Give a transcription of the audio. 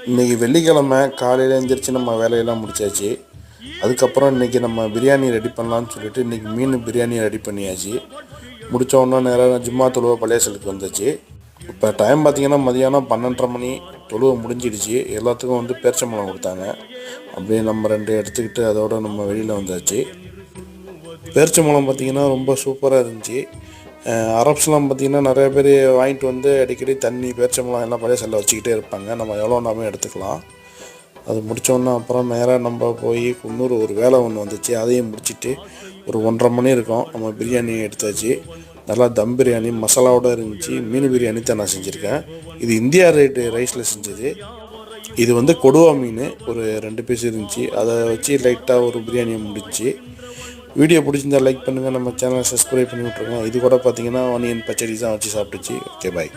இன்றைக்கி வெள்ளிக்கிழமை காலையில் எழுந்திரிச்சு நம்ம வேலையெல்லாம் முடிச்சாச்சு. அதுக்கப்புறம் இன்றைக்கி நம்ம பிரியாணி ரெடி பண்ணலான்னு சொல்லிட்டு இன்றைக்கி மீன் பிரியாணி ரெடி பண்ணியாச்சு. முடித்தோன்னா நேராக ஜும்மா தொழுவை பள்ளியாசலுக்கு வந்துச்சு. இப்போ டைம் பார்த்திங்கன்னா மதியானம் 12:30 மணி. தொழுவை முடிஞ்சிடுச்சு. எல்லாத்துக்கும் வந்து பேரிச்சம்பழம் கொடுத்தாங்க. அப்படியே நம்ம 2 எடுத்துக்கிட்டு அதோடு நம்ம வெளியில் வந்தாச்சு. பேரிச்சம்பழம் பார்த்திங்கன்னா ரொம்ப சூப்பராக இருந்துச்சு. அரப்ஸ்லாம் பார்த்திங்கன்னா நிறைய பேர் வாங்கிட்டு வந்து அடிக்கடி தண்ணி பேரிச்சம்பழம் எல்லாம் பழைய வச்சுக்கிட்டே இருப்பாங்க. நம்ம எவ்வளோ நாமே எடுத்துக்கலாம். அது முடித்தோன்னா அப்புறம் நேராக நம்ம போய் குன்னூர் ஒரு வேலை ஒன்று வந்துச்சு. அதையும் முடிச்சுட்டு ஒரு 1:30 மணி இருக்கும். நம்ம பிரியாணி எடுத்தாச்சு. நல்லா தம் பிரியாணி மசாலாவோடு இருந்துச்சு. மீன் பிரியாணி தான் நான் செஞ்சுருக்கேன். இது இந்தியா ரைஸில் செஞ்சது. இது வந்து கொடுவா மீன் ஒரு 2 பீஸ் இருந்துச்சு. அதை வச்சு லைட்டாக ஒரு பிரியாணியை முடிச்சு. வீடியோ பிடிச்சிருந்தால் லைக் பண்ணுங்கள். நம்ம சேனலை சப்ஸ்கிரைப் பண்ணி விட்ருங்க. இது கூட பார்த்தீங்கன்னா ஆனியன் பச்சடி தான் வச்சு சாப்பிட்டுச்சு. ஓகே, பாய்.